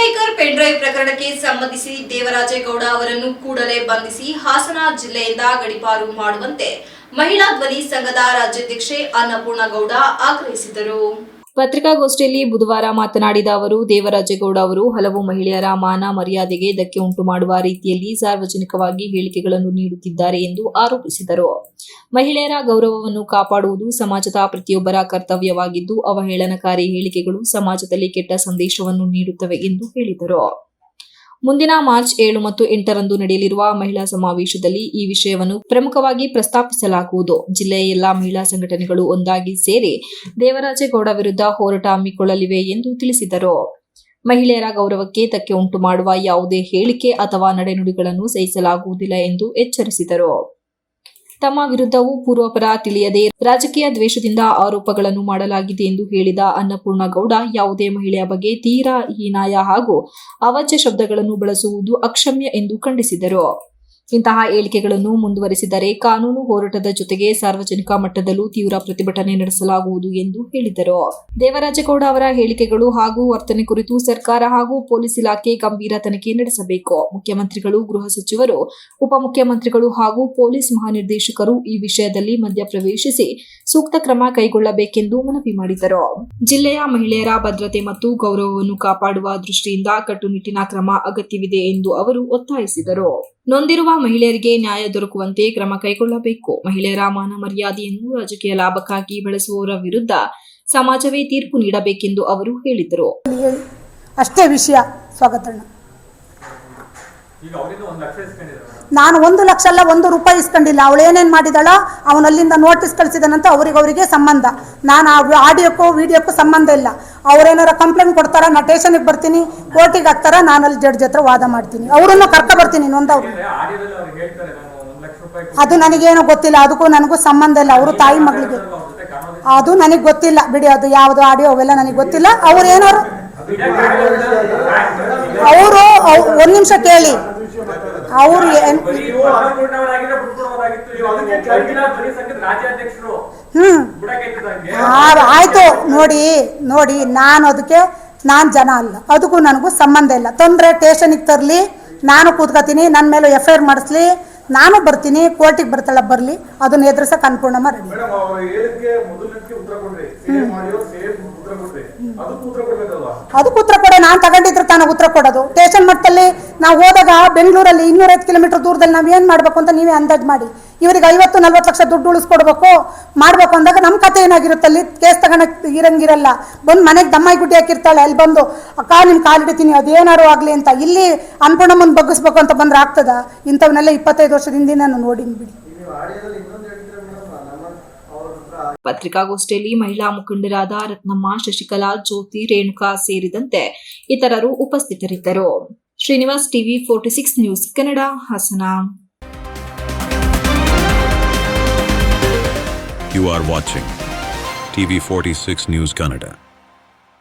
Speaker pen drive ಪ್ರಕರಣಕ್ಕೆ ಸಂಬಂಧಿಸಿ ದೇವರಾಜೇಗೌಡ ಅವರನ್ನು ಕೂಡಲೇ ಬಂಧಿಸಿ ಹಾಸನ ಜಿಲ್ಲೆಯಿಂದ ಗಡೀಪಾರು ಮಾಡುವಂತೆ ಮಹಿಳಾ ಧ್ವನಿ ಸಂಘದ ರಾಜ್ಯಾಧ್ಯಕ್ಷೆ ಅನ್ನಪೂರ್ಣಗೌಡ ಆಗ್ರಹಿಸಿದರು. ಪತ್ರಿಕಾಗೋಷ್ಠಿಯಲ್ಲಿ ಬುಧವಾರ ಮಾತನಾಡಿದ ಅವರು, ದೇವರಾಜೇಗೌಡ ಅವರು ಹಲವು ಮಹಿಳೆಯರ ಮಾನ ಮರ್ಯಾದೆಗೆ ಧಕ್ಕೆ ಉಂಟು ಮಾಡುವ ರೀತಿಯಲ್ಲಿ ಸಾರ್ವಜನಿಕವಾಗಿ ಹೇಳಿಕೆಗಳನ್ನು ನೀಡುತ್ತಿದ್ದಾರೆ ಎಂದು ಆರೋಪಿಸಿದರು. ಮಹಿಳೆಯರ ಗೌರವವನ್ನು ಕಾಪಾಡುವುದು ಸಮಾಜದ ಪ್ರತಿಯೊಬ್ಬರ ಕರ್ತವ್ಯವಾಗಿದ್ದು, ಅವಹೇಳನಕಾರಿ ಹೇಳಿಕೆಗಳು ಸಮಾಜದಲ್ಲಿ ಕೆಟ್ಟ ಸಂದೇಶವನ್ನು ನೀಡುತ್ತವೆ ಎಂದು ಹೇಳಿದರು. ಮುಂದಿನ ಮಾರ್ಚ್ 7 ಮತ್ತು 8ರಂದು ನಡೆಯಲಿರುವ ಮಹಿಳಾ ಸಮಾವೇಶದಲ್ಲಿ ಈ ವಿಷಯವನ್ನು ಪ್ರಮುಖವಾಗಿ ಪ್ರಸ್ತಾಪಿಸಲಾಗುವುದು. ಜಿಲ್ಲೆಯ ಎಲ್ಲಾ ಮಹಿಳಾ ಸಂಘಟನೆಗಳು ಒಂದಾಗಿ ಸೇರಿ ದೇವರಾಜೇಗೌಡ ವಿರುದ್ಧ ಹೋರಾಟ ಹಮ್ಮಿಕೊಳ್ಳಲಿವೆ ಎಂದು ತಿಳಿಸಿದರು. ಮಹಿಳೆಯರ ಗೌರವಕ್ಕೆ ಧಕ್ಕೆ ಉಂಟು ಮಾಡುವ ಯಾವುದೇ ಹೇಳಿಕೆ ಅಥವಾ ನಡೆನುಡಿಗಳನ್ನು ಸಹಿಸಲಾಗುವುದಿಲ್ಲ ಎಂದು ಎಚ್ಚರಿಸಿದರು. ತಮ್ಮ ವಿರುದ್ಧವೂ ಪೂರ್ವಾಪರ ತಿಳಿಯದೆ ರಾಜಕೀಯ ದ್ವೇಷದಿಂದ ಆರೋಪಗಳನ್ನು ಮಾಡಲಾಗಿದೆ ಎಂದು ಹೇಳಿದ ಅನ್ನಪೂರ್ಣಗೌಡ, ಯಾವುದೇ ಮಹಿಳೆಯ ಬಗ್ಗೆ ತೀರಾ ಹೀನಾಯ ಹಾಗೂ ಅವಾಚ್ಯ ಶಬ್ದಗಳನ್ನು ಬಳಸುವುದು ಅಕ್ಷಮ್ಯ ಎಂದು ಖಂಡಿಸಿದರು. ಇಂತಹ ಹೇಳಿಕೆಗಳನ್ನು ಮುಂದುವರೆಸಿದರೆ ಕಾನೂನು ಹೋರಾಟದ ಜೊತೆಗೆ ಸಾರ್ವಜನಿಕ ಮಟ್ಟದಲ್ಲೂ ತೀವ್ರ ಪ್ರತಿಭಟನೆ ನಡೆಸಲಾಗುವುದು ಎಂದು ಹೇಳಿದರು. ದೇವರಾಜೇಗೌಡ ಅವರ ಹೇಳಿಕೆಗಳು ಹಾಗೂ ವರ್ತನೆ ಕುರಿತು ಸರ್ಕಾರ ಹಾಗೂ ಪೊಲೀಸ್ ಇಲಾಖೆ ಗಂಭೀರ ತನಿಖೆ ನಡೆಸಬೇಕು. ಮುಖ್ಯಮಂತ್ರಿಗಳು, ಗೃಹ ಸಚಿವರು, ಉಪಮುಖ್ಯಮಂತ್ರಿಗಳು ಹಾಗೂ ಪೊಲೀಸ್ ಮಹಾನಿರ್ದೇಶಕರು ಈ ವಿಷಯದಲ್ಲಿ ಮಧ್ಯಪ್ರವೇಶಿಸಿ ಸೂಕ್ತ ಕ್ರಮ ಕೈಗೊಳ್ಳಬೇಕೆಂದು ಮನವಿ ಮಾಡಿದರು. ಜಿಲ್ಲೆಯ ಮಹಿಳೆಯರ ಭದ್ರತೆ ಮತ್ತು ಗೌರವವನ್ನು ಕಾಪಾಡುವ ದೃಷ್ಟಿಯಿಂದ ಕಟ್ಟುನಿಟ್ಟಿನ ಕ್ರಮ ಅಗತ್ಯವಿದೆ ಎಂದು ಅವರು ಒತ್ತಾಯಿಸಿದರು. ನೊಂದಿರುವ ಮಹಿಳೆಯರಿಗೆ ನ್ಯಾಯ ದೊರಕುವಂತೆ ಕ್ರಮ ಕೈಗೊಳ್ಳಬೇಕು. ಮಹಿಳೆಯರ ಮಾನ ಮರ್ಯಾದೆಯನ್ನು ರಾಜಕೀಯ ಲಾಭಕ್ಕಾಗಿ ಬಳಸುವವರ ವಿರುದ್ಧ ಸಮಾಜವೇ ತೀರ್ಪು ನೀಡಬೇಕೆಂದು ಅವರು ಹೇಳಿದರು. ಅಷ್ಟೇ ವಿಷಯ. ಸ್ವಾಗತಣ್ಣ. ನಾನು 1 ಲಕ್ಷ ಅಲ್ಲ, 1 ರೂಪಾಯಿ ಇಸ್ಕೊಂಡಿಲ್ಲ. ಅವಳು ಏನೇನು ಮಾಡಿದಾಳ, ಅವನಲ್ಲಿಂದ ನೋಟಿಸ್ ಕಳಿಸಿದಾನಂತ ಅವರಿಗೆ ಸಂಬಂಧ. ನಾನು ಆ ಆಡಿಯೋಕ್ಕೂ ವಿಡಿಯೋಕ್ಕೂ ಸಂಬಂಧ ಇಲ್ಲ. ಅವ್ರೇನಾರ ಕಂಪ್ಲೇಂಟ್ ಕೊಡ್ತಾರ, ನಾ ಸ್ಟೇಷನ್ಗೆ ಬರ್ತೀನಿ, ಕೋರ್ಟಿಗೆ ಹಾಕ್ತಾರ, ನಾನು ಅಲ್ಲಿ ಜಡ್ಜ್ ಹತ್ರ ವಾದ ಮಾಡ್ತೀನಿ, ಅವರನ್ನು ಕರ್ಕ ಬರ್ತೀನಿ ನೊಂದವ್ರು. ಅದು ನನಗೇನೋ ಗೊತ್ತಿಲ್ಲ, ಅದಕ್ಕೂ ನನಗೂ ಸಂಬಂಧ ಇಲ್ಲ. ಅವರು ತಾಯಿ ಮಗಳಿಗೆ ಅದು ನನಗೆ ಗೊತ್ತಿಲ್ಲ ಬಿಡಿ, ಅದು ಯಾವುದು ಆಡಿಯೋ ಅವೆಲ್ಲ ನನಗೆ ಗೊತ್ತಿಲ್ಲ. ಅವ್ರು ಏನಾರು ಅವರು 1 ನಿಮಿಷ ಕೇಳಿ, ಅವರು ಆಯ್ತು ನೋಡಿ ನಾನು ಜನ ಅಲ್ಲ, ಅದಕ್ಕೂ ನನಗೂ ಸಂಬಂಧ ಇಲ್ಲ. ತೊಂದರೆ ಸ್ಟೇಷನ್ಗೆ ತರಲಿ, ನಾನು ಕೂತ್ಕೋತೀನಿ, ನನ್ನ ಮೇಲೆ FIR ಮಾಡಿಸ್ಲಿ, ನಾನು ಬರ್ತೀನಿ, ಕೋರ್ಟಿಗೆ ಬರ್ತಾಳ ಬರಲಿ, ಅದನ್ನ ಎದುರಿಸಕ್ಕೆ ಅನ್ಪೂರ್ಣಮ್ಮ ರೆಡಿ. ಅದಕ್ಕೆ ಉತ್ತರ ಕೊಡ, ನಾನು ತಗೊಂಡಿದ್ರೆ ತಾನು ಉತ್ತರ ಕೊಡೋದು. ಸ್ಟೇಷನ್ ಮಟ್ಟದಲ್ಲಿ ನಾವು ಹೋದಾಗ ಬೆಂಗಳೂರಲ್ಲಿ 205 ಕಿಲೋಮೀಟರ್ ದೂರದಲ್ಲಿ ನಾವು ಏನು ಮಾಡಬೇಕು ಅಂತ ನೀವೇ ಅಂದಾಜು ಮಾಡಿ. ಇವರಿಗೆ 50-40 ಲಕ್ಷ ದುಡ್ಡು ಉಳಿಸ್ಕೊಡ್ಬೇಕು ಮಾಡಬೇಕು ಅಂದಾಗ ನಮ್ಮ ಕತೆ ಏನಾಗಿರುತ್ತೆ, ಅಲ್ಲಿ ಕೇಸ್ ತಗೊಳಕ್ಕೆ ಇರಂಗಿರಲ್ಲ. ಬಂದು ಮನೆಗೆ ದಮ್ಮಾಯಿ ಗುಡ್ಡಿ ಹಾಕಿರ್ತಾಳೆ, ಅಲ್ಲಿ ಬಂದು ಅಕ್ಕ ನಿಮ್ಮ ಕಾಲಿಡ್ತೀನಿ ಅದೇನಾರು ಆಗಲಿ ಅಂತ. ಇಲ್ಲಿ ಅನ್ಪೂರ್ಣಮ್ಮನ ಬಗ್ಗಿಸ್ಬೇಕು ಅಂತ ಬಂದ್ರೆ ಆಗ್ತದ? ಇಂಥವನ್ನೆಲ್ಲ 25 ವರ್ಷದ ಹಿಂದಿನ ನಾನು ನೋಡಿನಿ ಬಿಡಿ. ಪತ್ರಿಕಾಗೋಷ್ಠಿಯಲ್ಲಿ ಮಹಿಳಾ ಮುಖಂಡರಾದ ರತ್ನಮ್ಮ, ಶಶಿಕಲಾ, ಜ್ಯೋತಿ, ರೇಣುಕಾ ಸೇರಿದಂತೆ ಇತರರು ಉಪಸ್ಥಿತರಿದ್ದರು. Srinivas, TV 46 news Kannada, Hassan. You are watching TV 46 News Kannada.